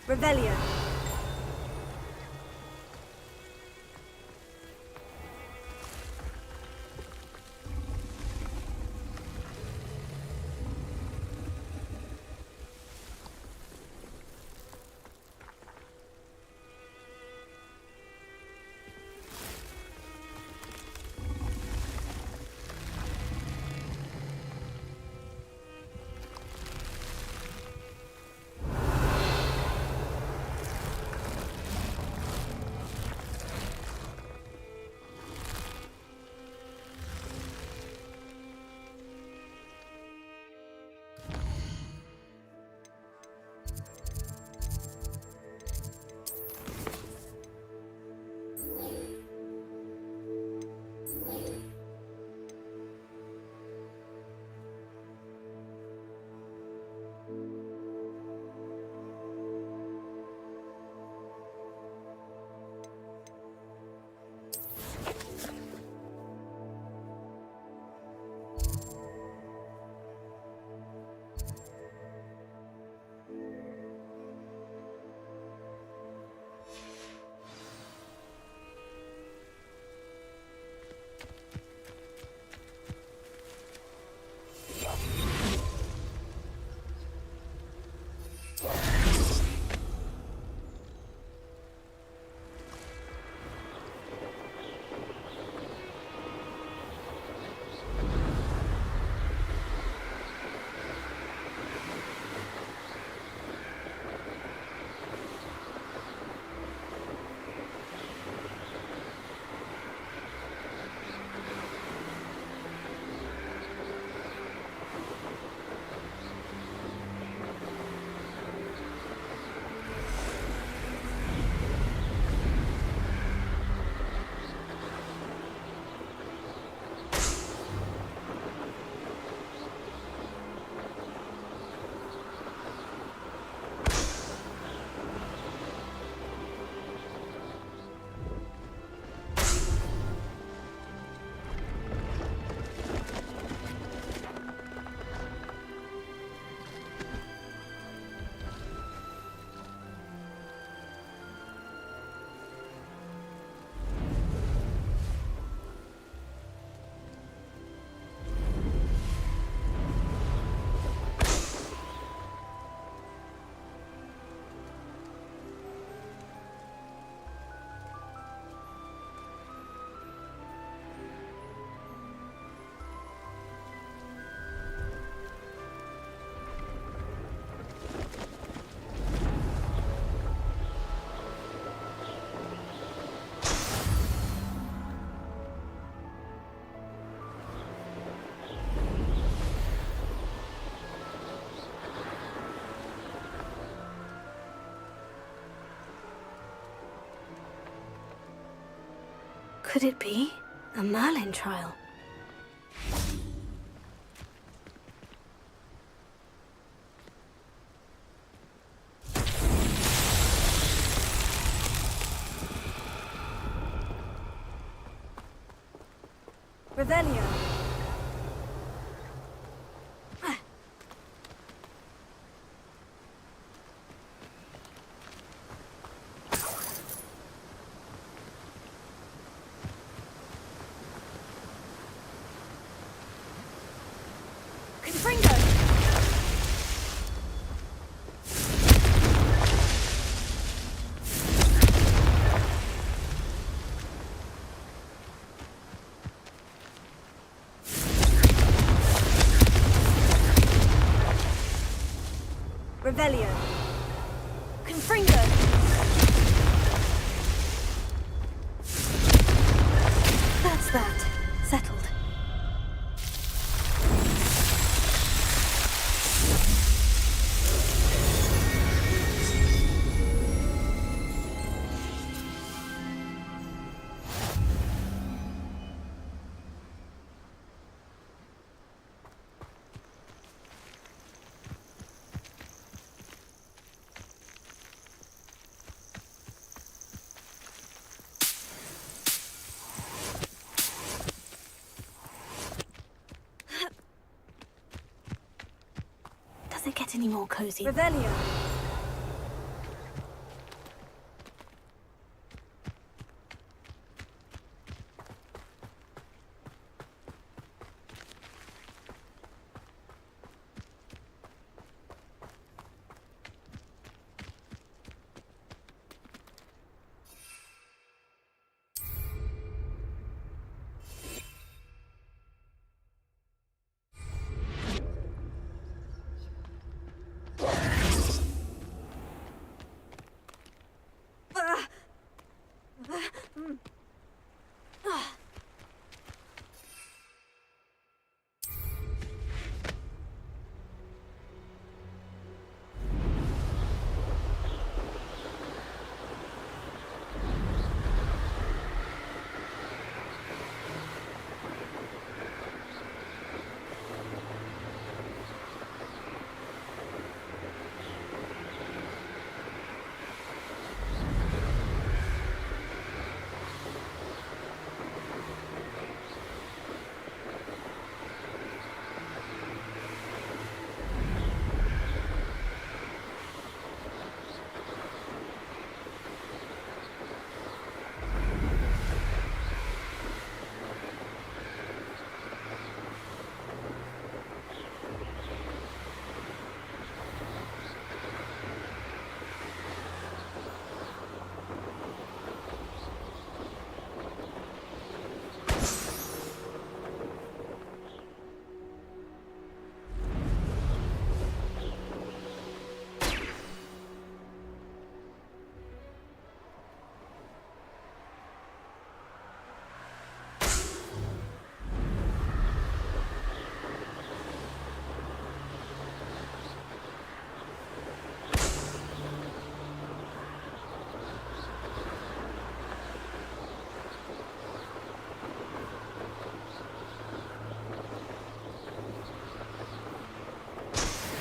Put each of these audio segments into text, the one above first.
Revelio. Could it be a Merlin trial? Revelio. Revelio. Confringo. That's that. Settled. Does it get any more cozy? Revelio.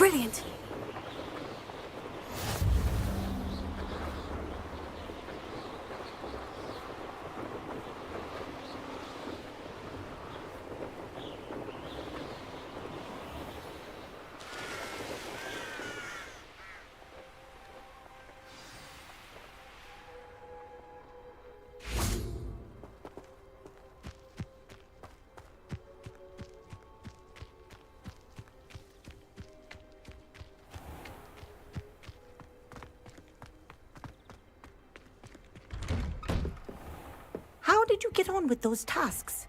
Brilliant. How did you get on with those tasks?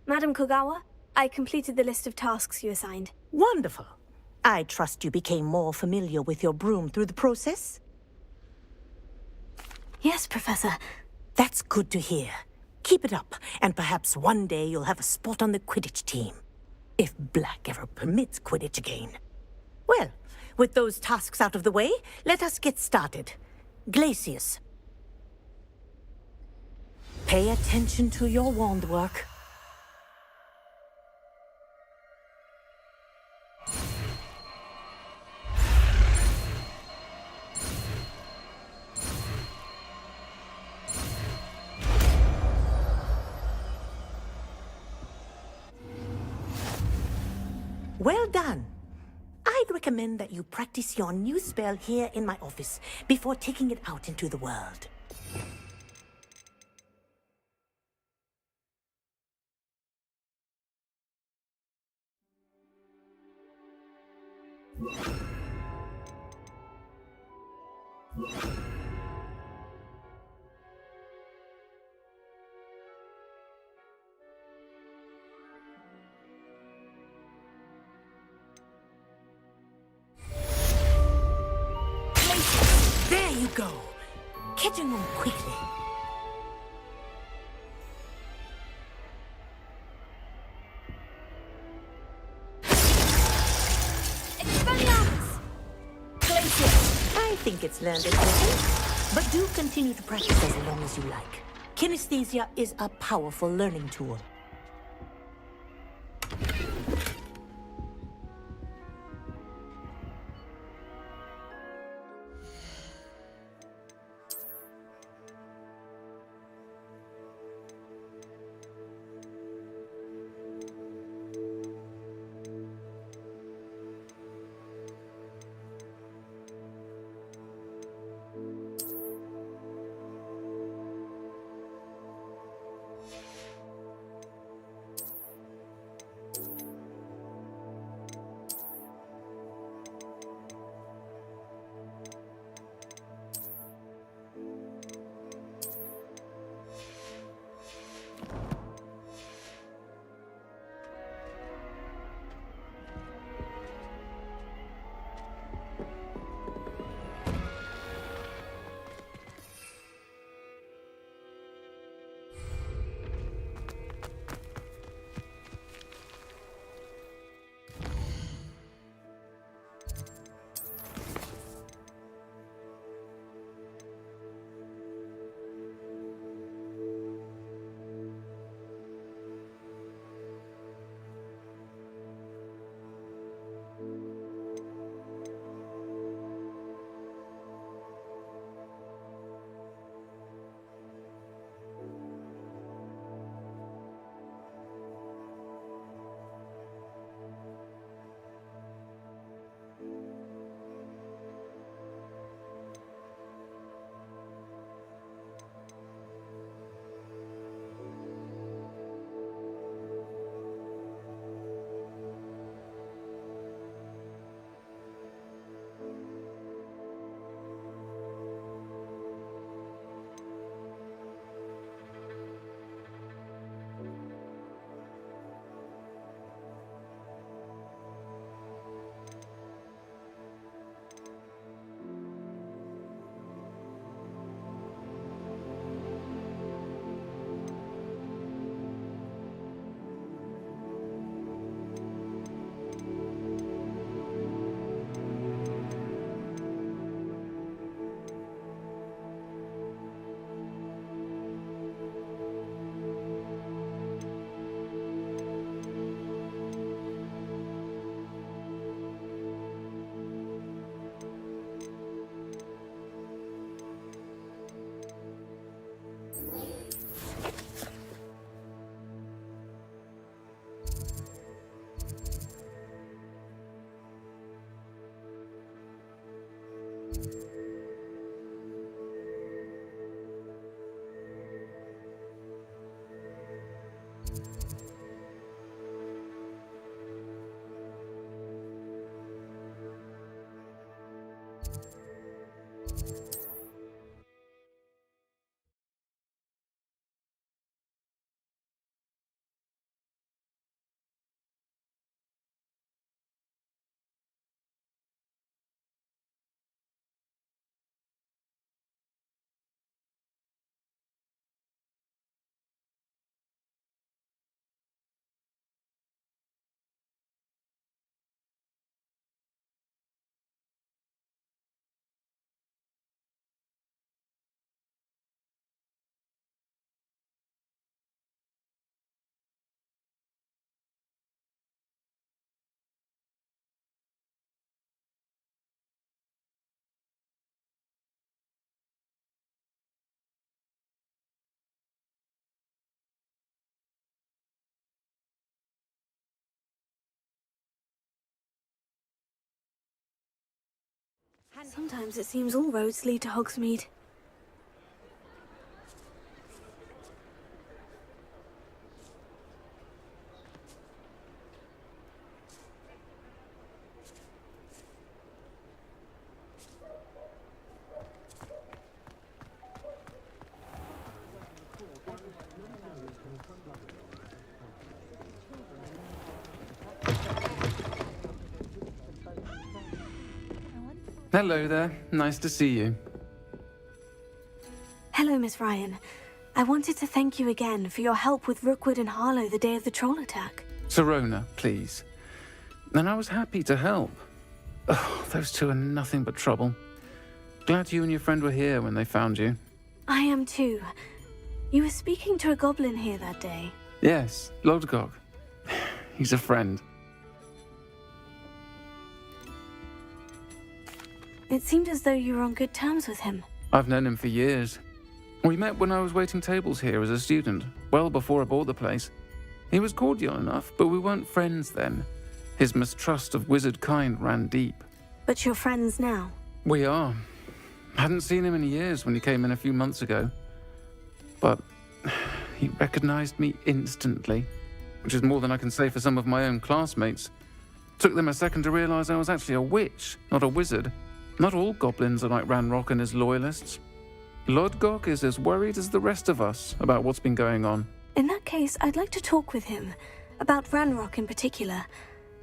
Madam Kogawa, I completed the list of tasks you assigned. Wonderful. I trust you became more familiar with your broom through the process? Yes, Professor. That's good to hear. Keep it up, and perhaps one day you'll have a spot on the Quidditch team. If Black ever permits Quidditch again. Well, with those tasks out of the way, let us get started. Glacius. Pay attention to your wand work. Well done. I'd recommend that you practice your new spell here in my office before taking it out into the world. There you go. Catching on quickly. I think it's learned its lesson, but do continue to practice as long as you like. Kinesthesia is a powerful learning tool. Sometimes it seems all roads lead to Hogsmeade. Hello there. Nice to see you. Hello, Miss Ryan. I wanted to thank you again for your help with Rookwood and Harlow the day of the troll attack. Sirona, please. And I was happy to help. Oh, those two are nothing but trouble. Glad you and your friend were here when they found you. I am too. You were speaking to a goblin here that day. Yes, Lodgok. He's a friend. It seemed as though you were on good terms with him. I've known him for years. We met when I was waiting tables here as a student, well before I bought the place. He was cordial enough, but we weren't friends then. His mistrust of wizard kind ran deep. But you're friends now. We are. Hadn't seen him in years when he came in a few months ago. But he recognized me instantly, which is more than I can say for some of my own classmates. Took them a second to realize I was actually a witch, not a wizard. Not all goblins are like Ranrock and his loyalists. Lodgok is as worried as the rest of us about what's been going on. In that case, I'd like to talk with him. About Ranrock in particular.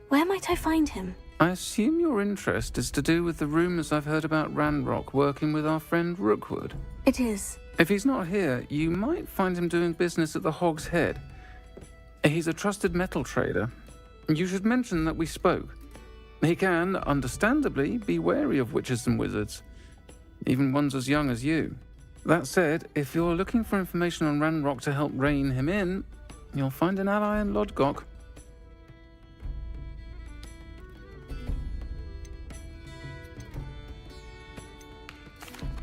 Where might I find him? I assume your interest is to do with the rumors I've heard about Ranrock working with our friend Rookwood. It is. If he's not here, you might find him doing business at the Hog's Head. He's a trusted metal trader. You should mention that we spoke. He can, understandably, be wary of witches and wizards, even ones as young as you. That said, if you're looking for information on Ranrock to help rein him in, you'll find an ally in Lodgok.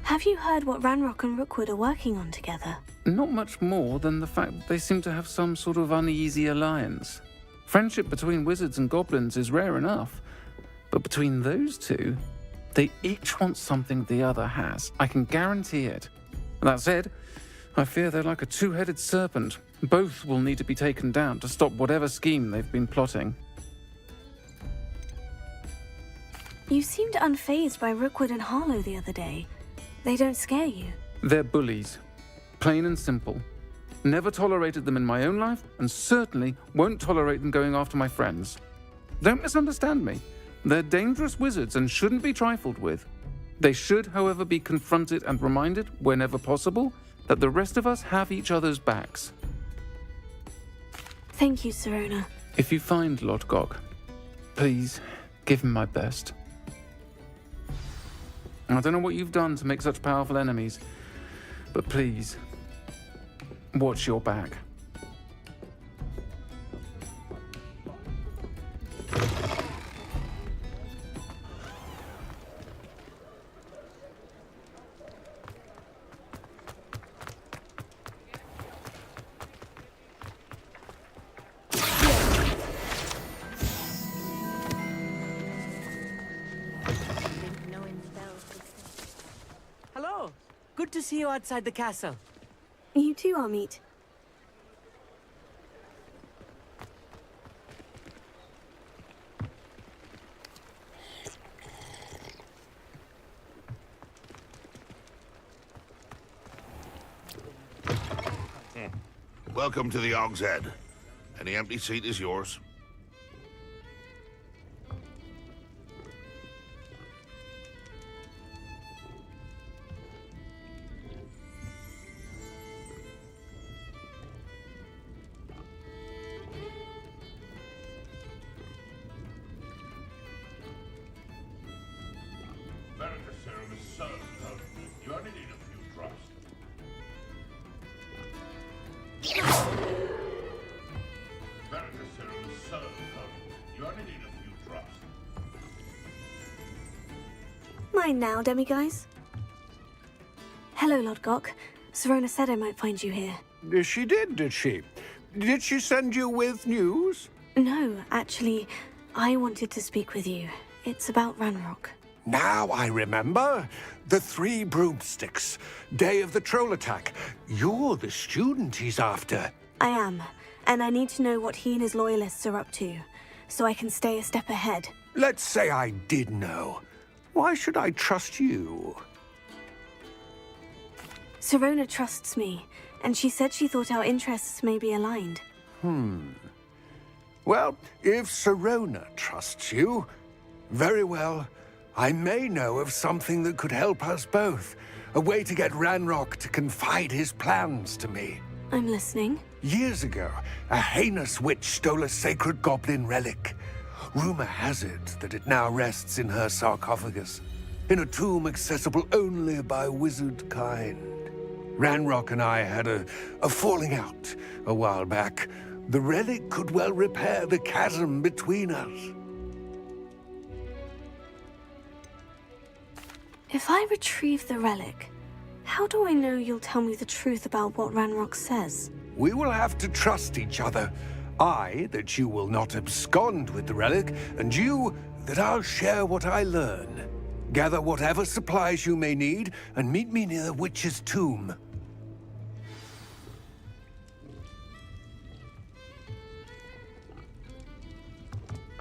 Have you heard what Ranrock and Rookwood are working on together? Not much more than the fact that they seem to have some sort of uneasy alliance. Friendship between wizards and goblins is rare enough. But between those two, they each want something the other has. I can guarantee it. That said, I fear they're like a two-headed serpent. Both will need to be taken down to stop whatever scheme they've been plotting. You seemed unfazed by Rookwood and Harlow the other day. They don't scare you. They're bullies. Plain and simple. Never tolerated them in my own life, and certainly won't tolerate them going after my friends. Don't misunderstand me. They're dangerous wizards and shouldn't be trifled with. They should, however, be confronted and reminded, whenever possible, that the rest of us have each other's backs. Thank you, Sirona. If you find Lodgok, please give him my best. I don't know what you've done to make such powerful enemies, but please, watch your back. Hello. Good to see you outside the castle. You too, Hogsmeade. Welcome to the Hog's Head. Any empty seat is yours. You only need a few drops. You only need a few drops. Mine now, demiguise. Hello, Lodgok. Sirona said I might find you here. She did she? Did she send you with news? No, actually, I wanted to speak with you. It's about Ranrock. Now I remember. The 3 broomsticks. Day of the troll attack. You're the student he's after. I am, and I need to know what he and his loyalists are up to, so I can stay a step ahead. Let's say I did know. Why should I trust you? Sirona trusts me, and she said she thought our interests may be aligned. Well, if Sirona trusts you, very well. I may know of something that could help us both. A way to get Ranrock to confide his plans to me. I'm listening. Years ago, a heinous witch stole a sacred goblin relic. Rumor has it that it now rests in her sarcophagus, in a tomb accessible only by wizard kind. Ranrock and I had a falling out a while back. The relic could well repair the chasm between us. If I retrieve the relic, how do I know you'll tell me the truth about what Ranrock says? We will have to trust each other. I, that you will not abscond with the relic, and you, that I'll share what I learn. Gather whatever supplies you may need, and meet me near the witch's tomb.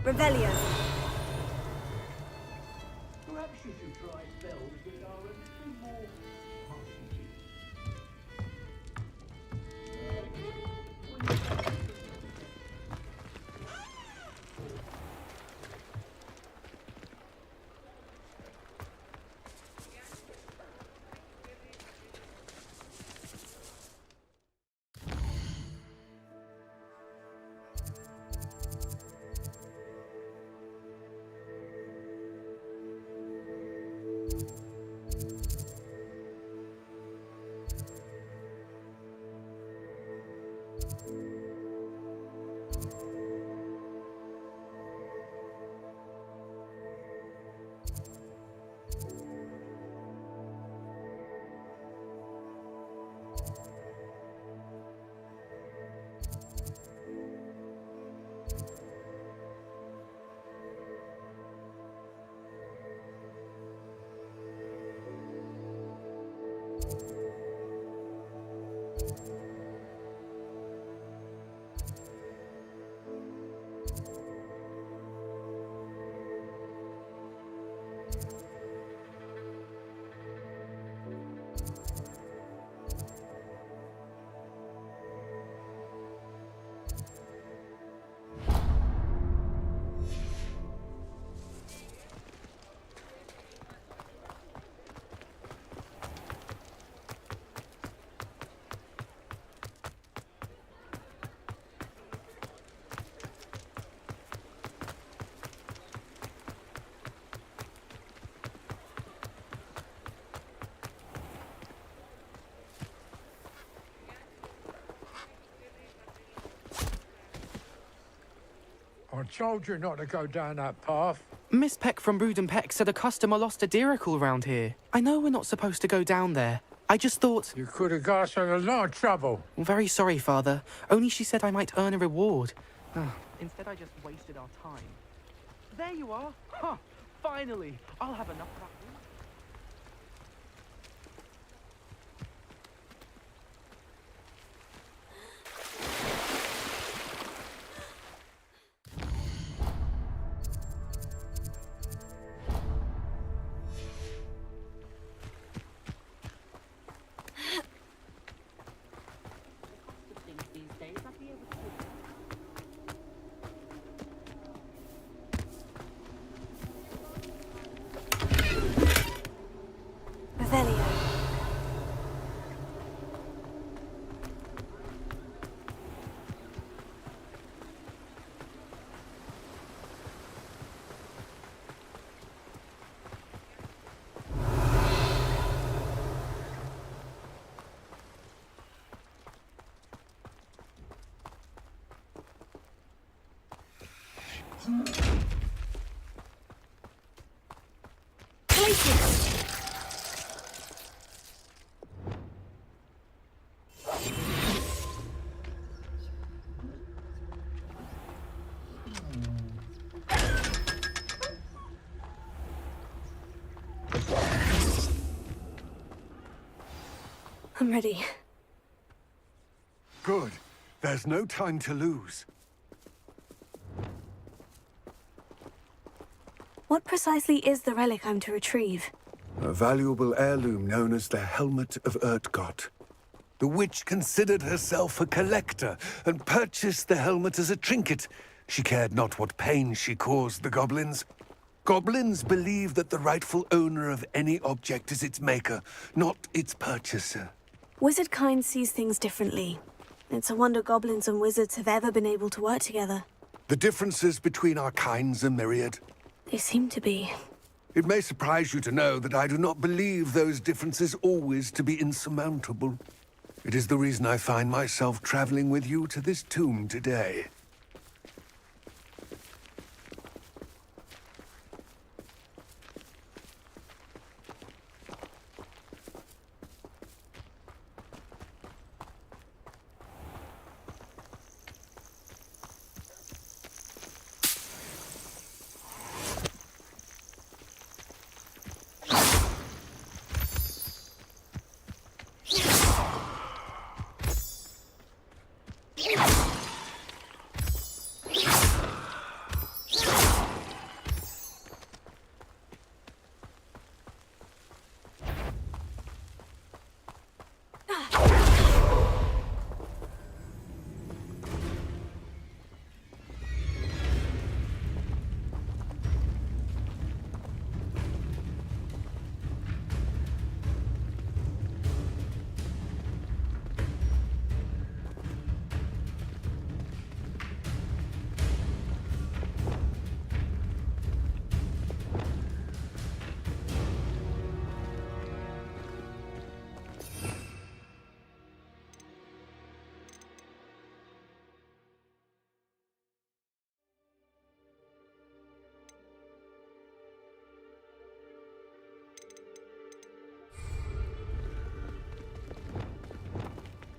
Revelio. Perhaps you should try spells that are a little more I told you not to go down that path. Miss Peck from Brood and Peck said a customer lost a deeracle round here. I know we're not supposed to go down there. I just thought... You could have got us in a lot of trouble. Very sorry, Father. Only she said I might earn a reward. Instead, I just wasted our time. There you are. Huh. Finally. I'll have enough of that. Revelio. Places. I'm ready. Good. There's no time to lose. What precisely is the relic I'm to retrieve? A valuable heirloom known as the Helmet of Urtkot. The witch considered herself a collector and purchased the helmet as a trinket. She cared not what pain she caused the goblins. Goblins believe that the rightful owner of any object is its maker, not its purchaser. Wizard kind sees things differently. It's a wonder goblins and wizards have ever been able to work together. The differences between our kinds are myriad. They seem to be. It may surprise you to know that I do not believe those differences always to be insurmountable. It is the reason I find myself traveling with you to this tomb today.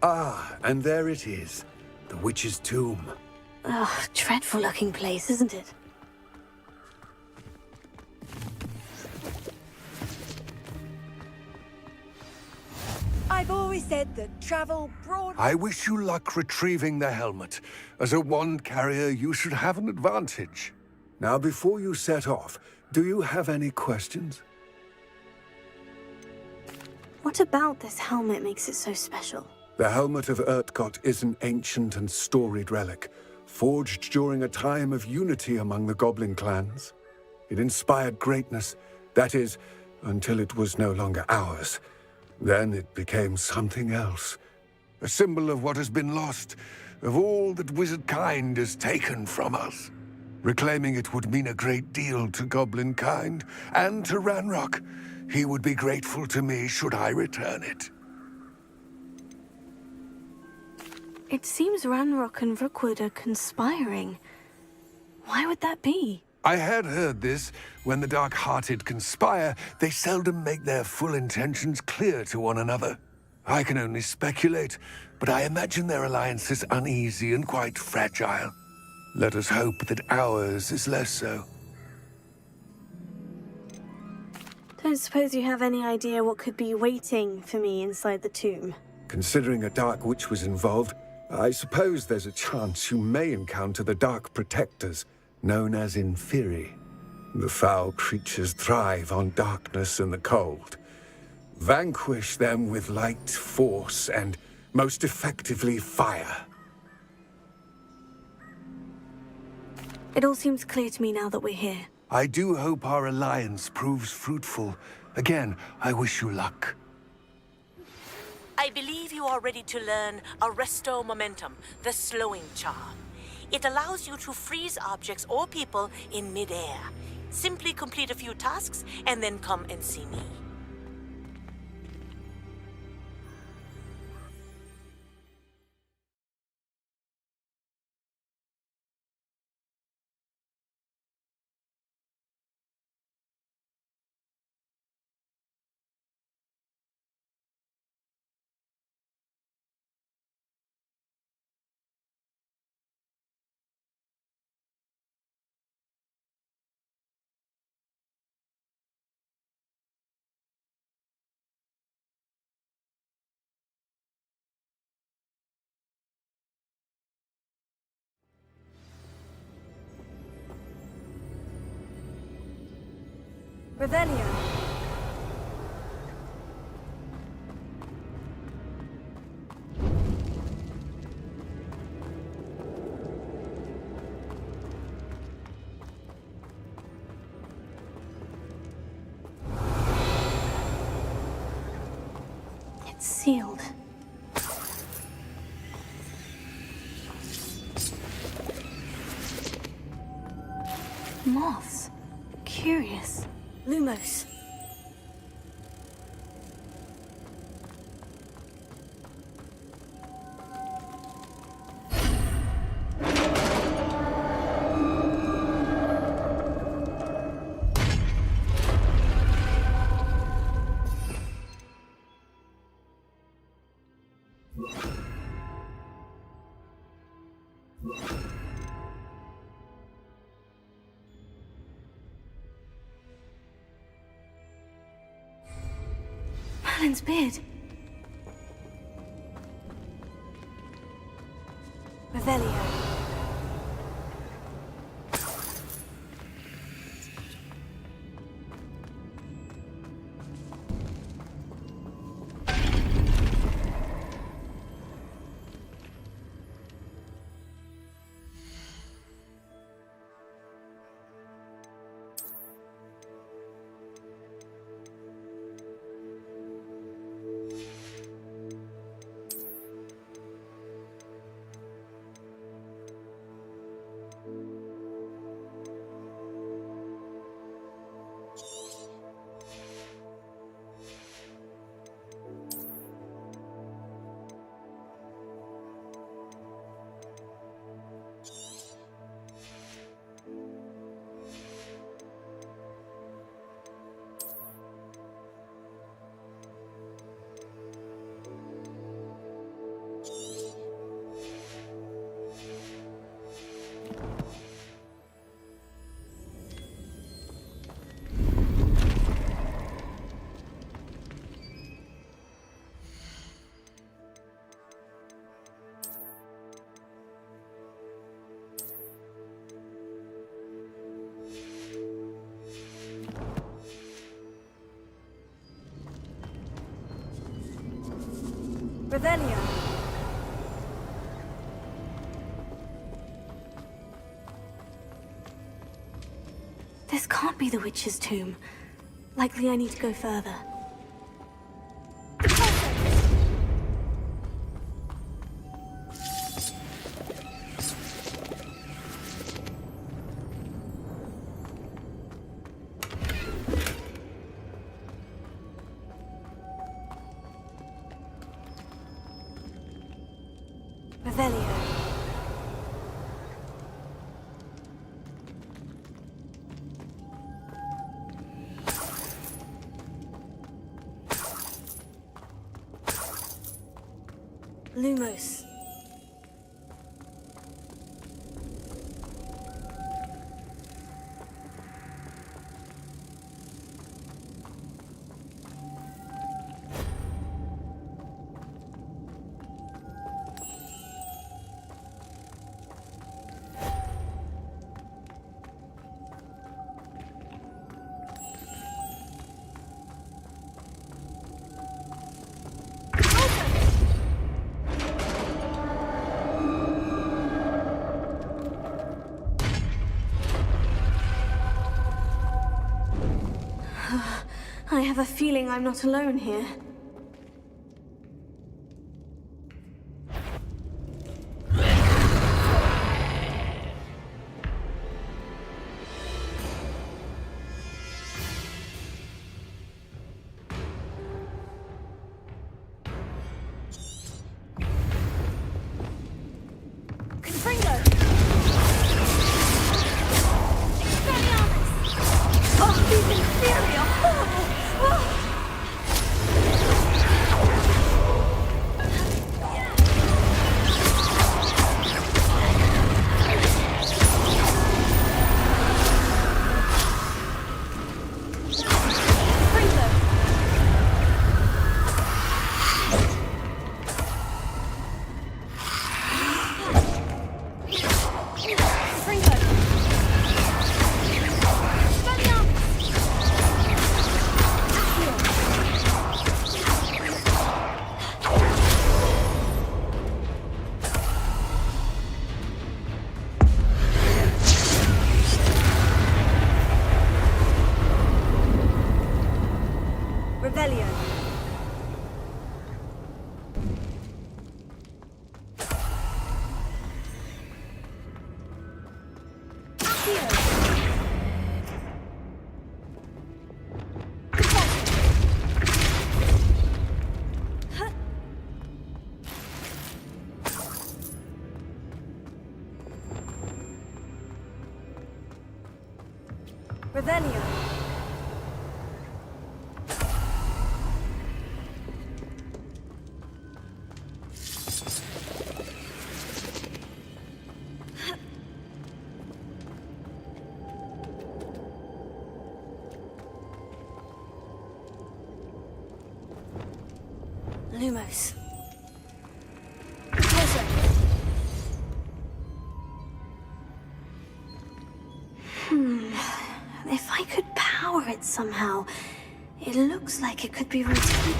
Ah, and there it is. The witch's tomb. Ugh, dreadful looking place, isn't it? I've always said that travel broad... I wish you luck retrieving the helmet. As a wand carrier, you should have an advantage. Now, before you set off, do you have any questions? What about this helmet makes it so special? The Helmet of Urtkot is an ancient and storied relic, forged during a time of unity among the goblin clans. It inspired greatness, that is, until it was no longer ours. Then it became something else. A symbol of what has been lost, of all that wizard kind has taken from us. Reclaiming it would mean a great deal to goblin kind, and to Ranrock. He would be grateful to me should I return it. It seems Ranrock and Rookwood are conspiring. Why would that be? I had heard this. When the dark-hearted conspire, they seldom make their full intentions clear to one another. I can only speculate, but I imagine their alliance is uneasy and quite fragile. Let us hope that ours is less so. Don't suppose you have any idea what could be waiting for me inside the tomb? Considering a dark witch was involved, I suppose there's a chance you may encounter the Dark Protectors, known as Inferi. The foul creatures thrive on darkness and the cold. Vanquish them with light, force, and, most effectively, fire. It all seems clear to me now that we're here. I do hope our alliance proves fruitful. Again, I wish you luck. I believe you are ready to learn Arresto Momentum, the slowing charm. It allows you to freeze objects or people in mid-air. Simply complete a few tasks and then come and see me. Revelio. It's sealed. Moths. Curious. Lumos. Merlin's beard. Revelio. Revelio. This can't be the witch's tomb. Likely I need to go further. Revelio. Lumos. I have a feeling I'm not alone here. Oh, these inferior, horrible! Oh. Revelio. Lumos. Closer. If I could power it somehow, it looks like it could be rotated.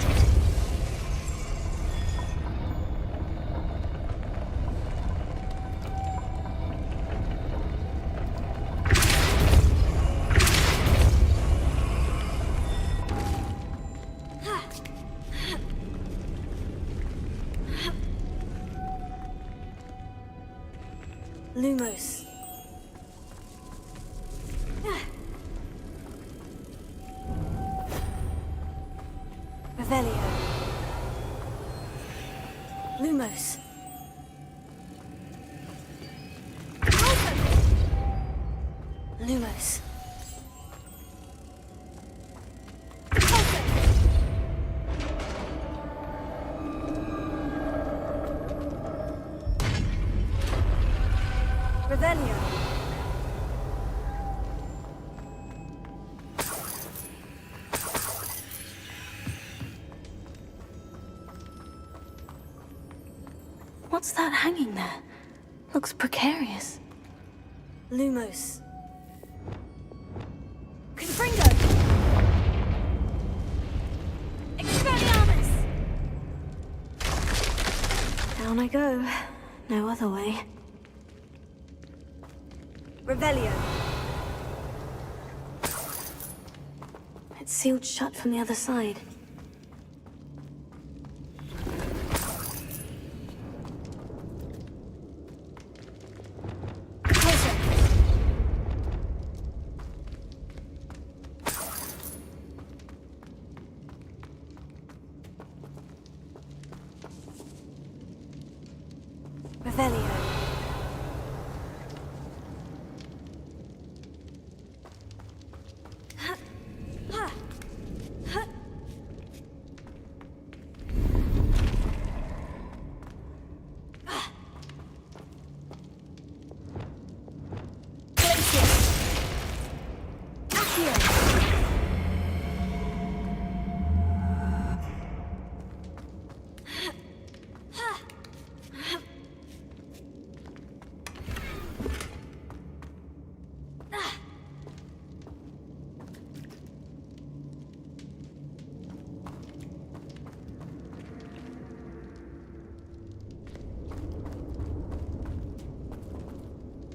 Lumos. Revelio. Lumos. Lumos. Revelio. What's that hanging there? Looks precarious. Lumos. Confringo! Expelliarmus! Down I go. No other way. Revelio. It's sealed shut from the other side. Closer. Revelio.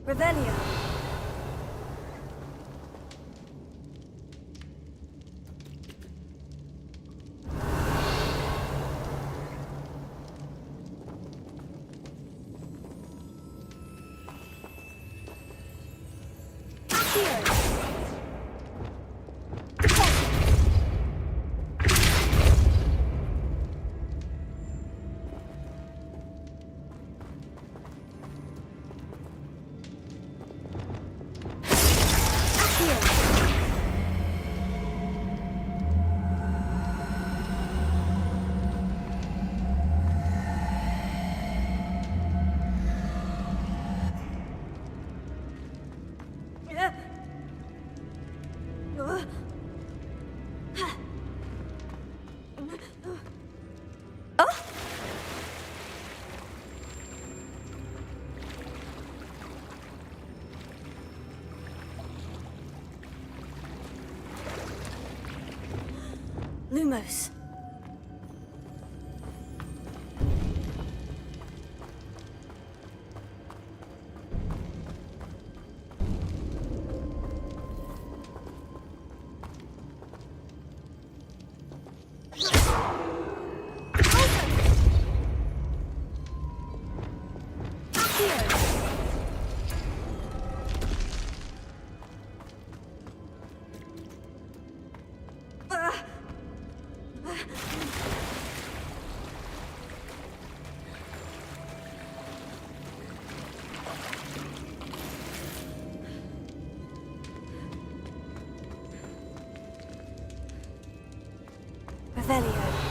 Revelio. Lumos. Revelio.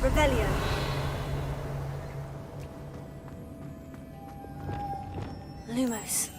Revelio. Lumos.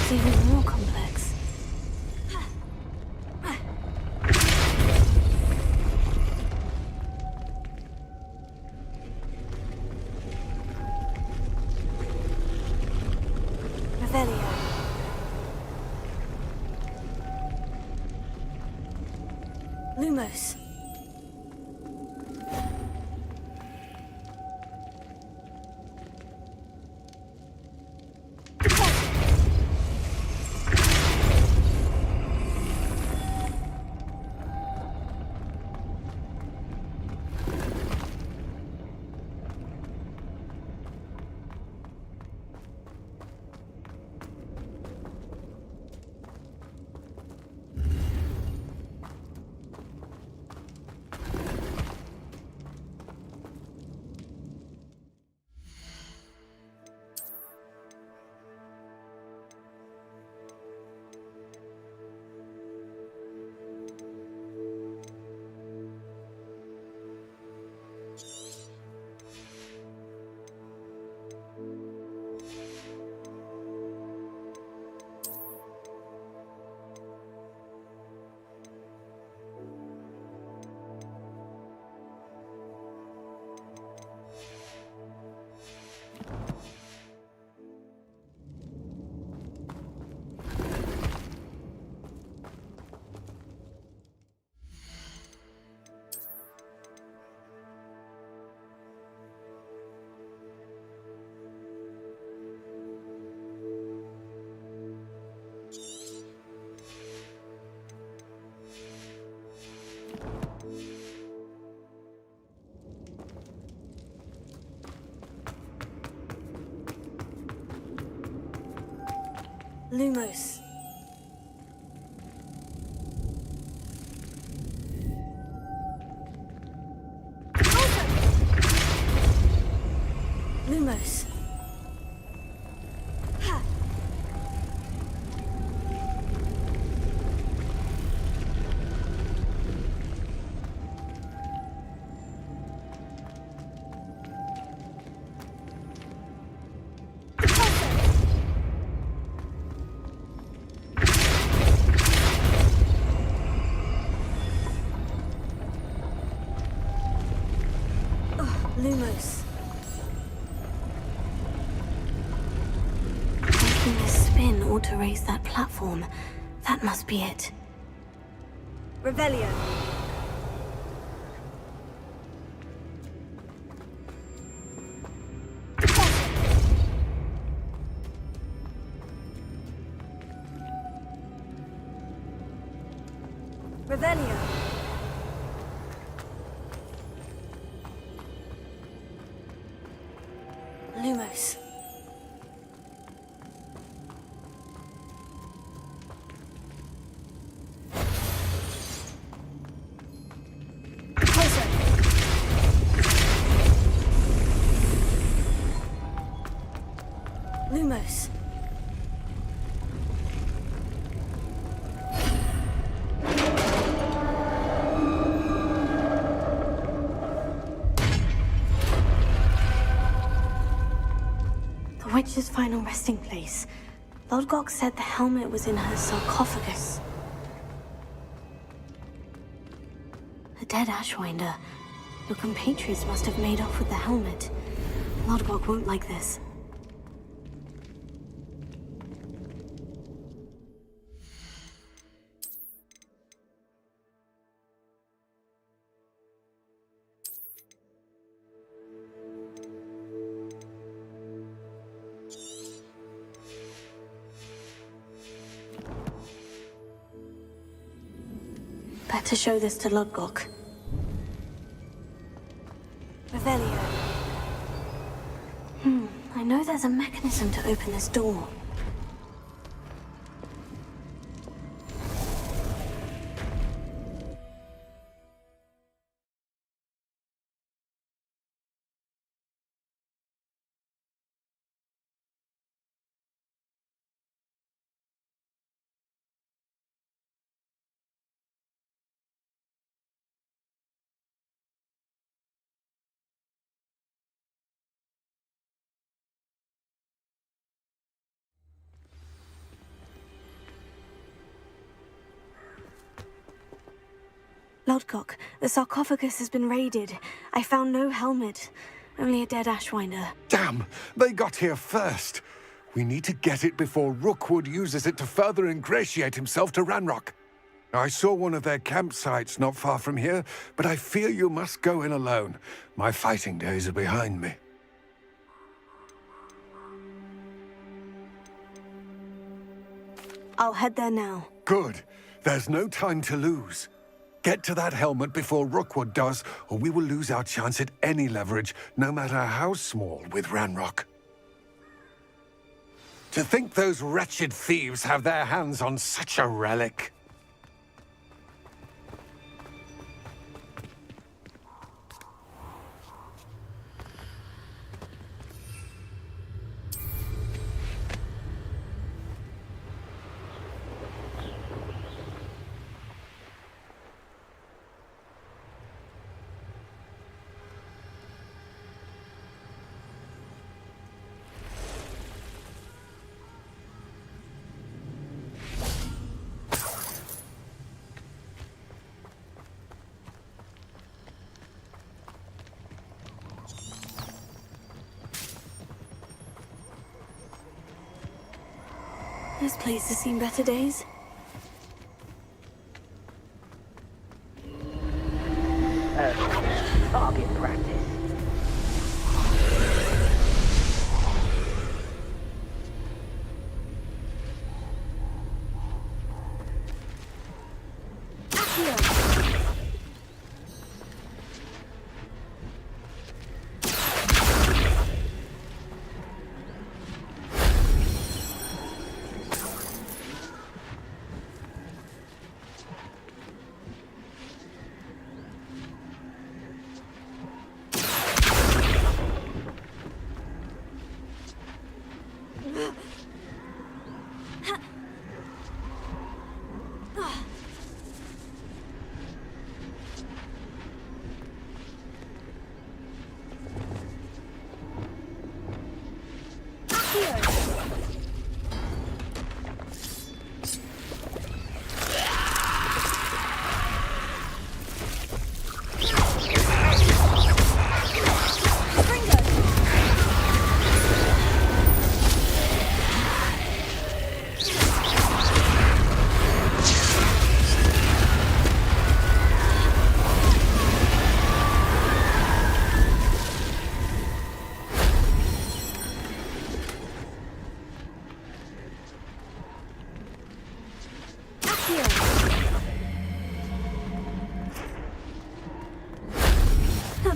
It's even more complex. Revelio. Lumos. Lumos. Lumos. Ha. Lumos. Making this spin ought to raise that platform. That must be it. Revelio. Revelio. Lumos. Closer. Lumos. The witch's final resting place. Lodgok said the helmet was in her sarcophagus. A dead Ashwinder. Your compatriots must have made off with the helmet. Lodgok won't like this. Better show this to Lodgok. Revelio. I know there's a mechanism to open this door. Lodgok, the sarcophagus has been raided. I found no helmet, only a dead Ashwinder. Damn! They got here first. We need to get it before Rookwood uses it to further ingratiate himself to Ranrock. I saw one of their campsites not far from here, but I fear you must go in alone. My fighting days are behind me. I'll head there now. Good. There's no time to lose. Get to that helmet before Rookwood does, or we will lose our chance at any leverage, no matter how small, with Ranrock. To think those wretched thieves have their hands on such a relic. This place has seen better days. Target practice.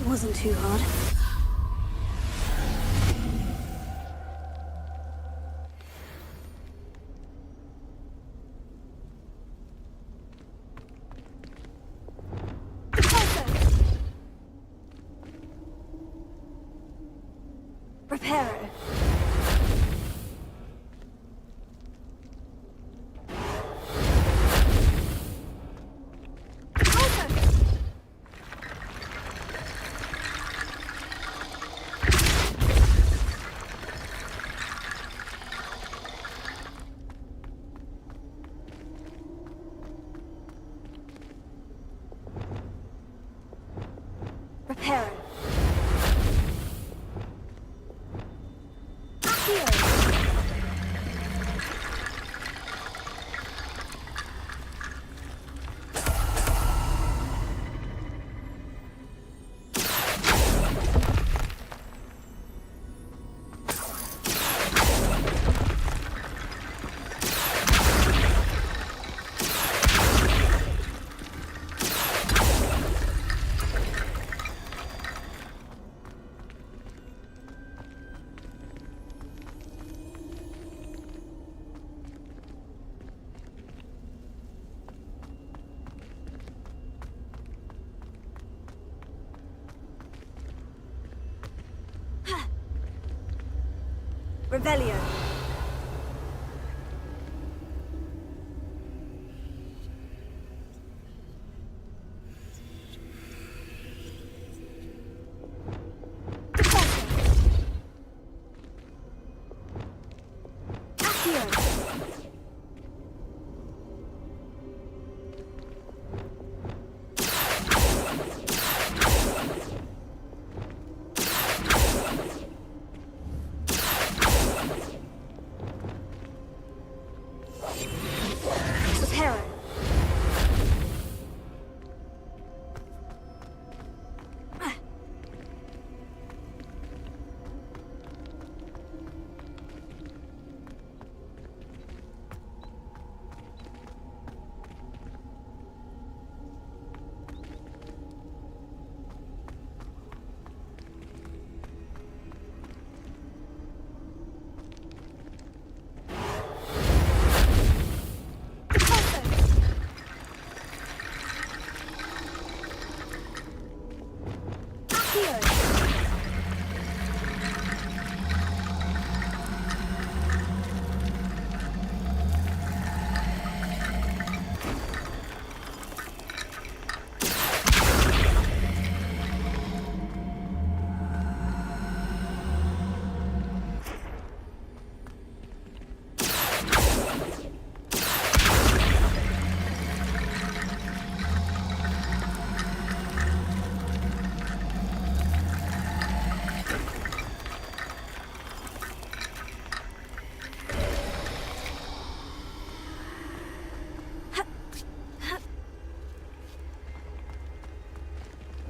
That wasn't too hard. Reparo. Reparo. Revelio.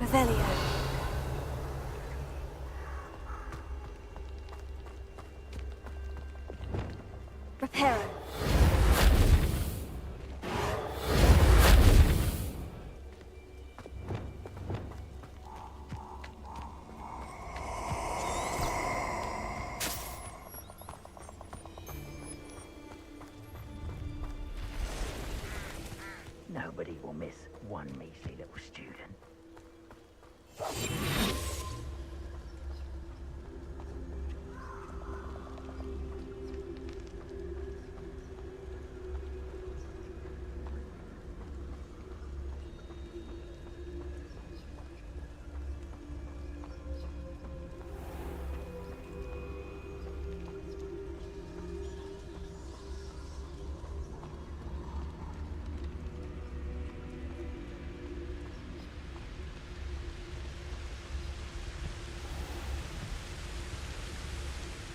Revelio. Reparo. Nobody will miss one measly little student.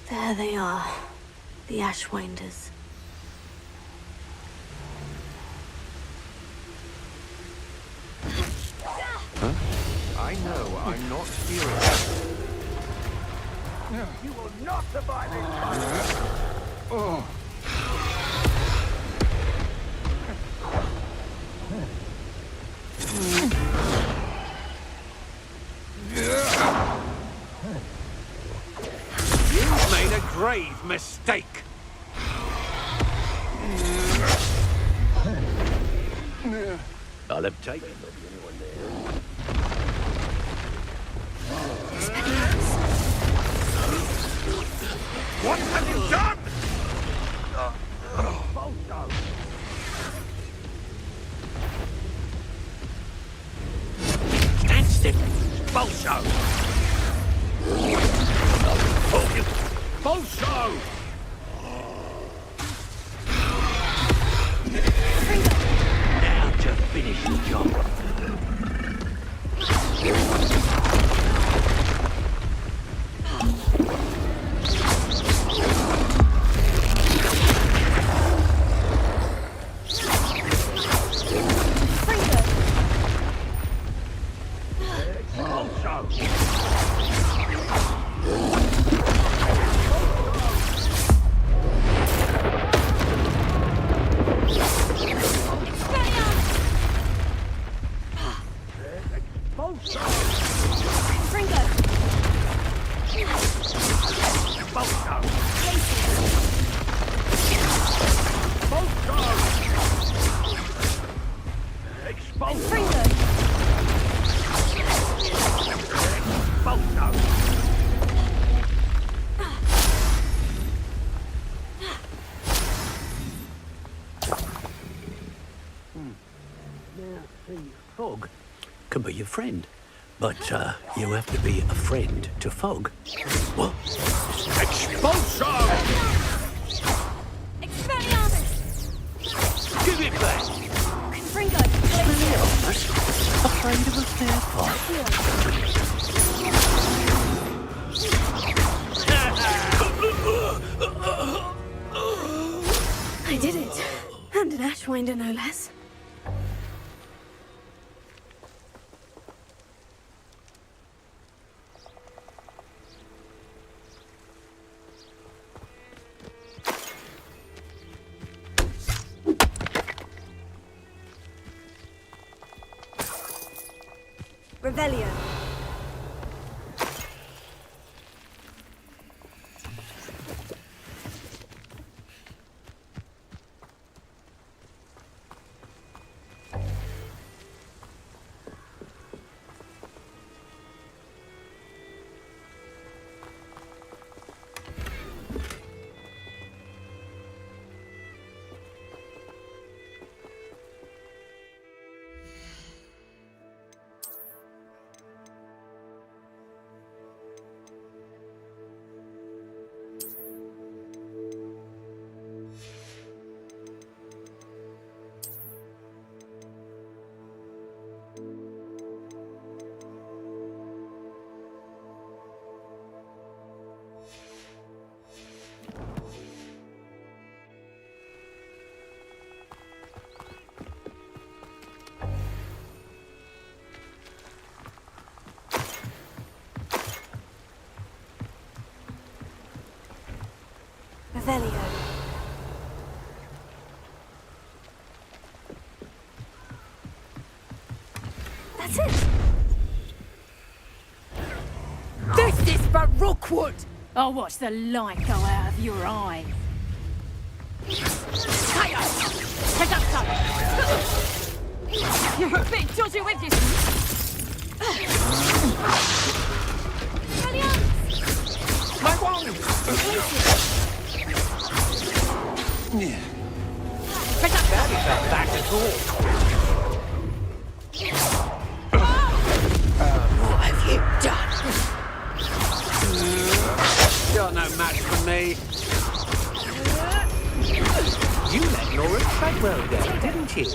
There they are, the Ashwinders. I know I'm not furious. You will not survive this. Oh. grave mistake. I'll have taken them. What have you done? Stand still. Bolso! Bolso! Now to finish the job. Fog can be your friend, but you have to be a friend to Fog. What? Expulso! Expelliarmus! Give it back! Confringo! Expelliarmus? Afraid of a fair fight? I did it. And an Ashwinder, no less. Revelio. Revelio. That's it. This is for Rookwood! I'll watch the light go out of your eye. You're a bit dodgy with this. My wand! That is not back at all. What have you done? You're no match for me. You let Laura Treadwell go, didn't you?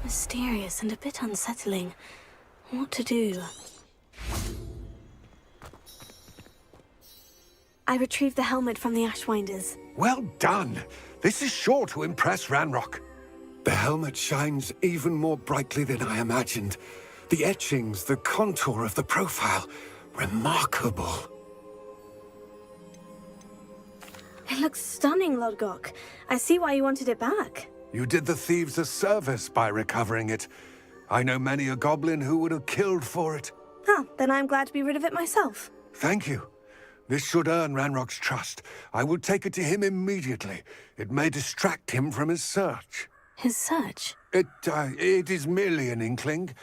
Mysterious and a bit unsettling. What to do? I retrieved the helmet from the Ashwinders. Well done. This is sure to impress Ranrock. The helmet shines even more brightly than I imagined. The etchings, the contour of the profile, remarkable. It looks stunning, Lodgok. I see why you wanted it back. You did the thieves a service by recovering it. I know many a goblin who would have killed for it. Huh, then I'm glad to be rid of it myself. Thank you. This should earn Ranrock's trust. I will take it to him immediately. It may distract him from his search. His search? It is merely an inkling.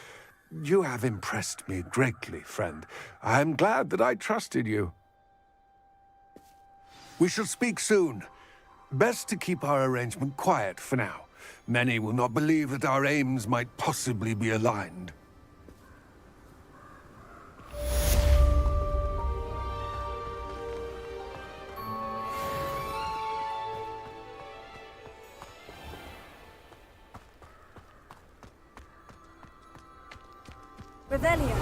You have impressed me greatly, friend. I am glad that I trusted you. We shall speak soon. Best to keep our arrangement quiet for now. Many will not believe that our aims might possibly be aligned. Revelio.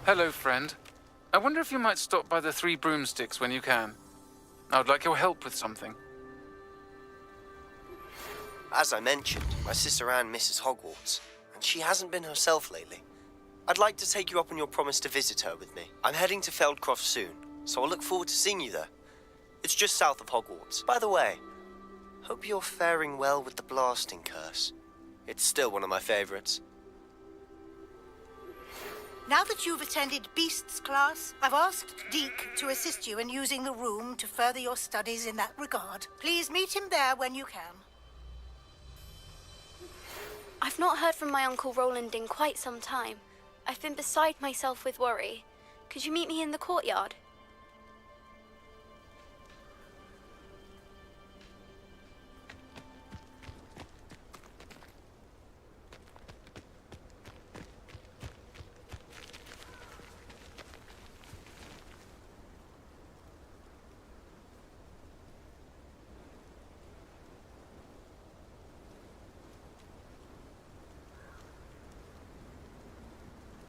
Hello, friend. I wonder if you might stop by the Three Broomsticks when you can. I would like your help with something. As I mentioned, my sister Anne misses Hogwarts, and she hasn't been herself lately. I'd like to take you up on your promise to visit her with me. I'm heading to Feldcroft soon, so I'll look forward to seeing you there. It's just south of Hogwarts. By the way, hope you're faring well with the blasting curse. It's still one of my favorites. Now that you've attended Beasts class, I've asked Deke to assist you in using the room to further your studies in that regard. Please meet him there when you can. I've not heard from my Uncle Roland in quite some time. I've been beside myself with worry. Could you meet me in the courtyard?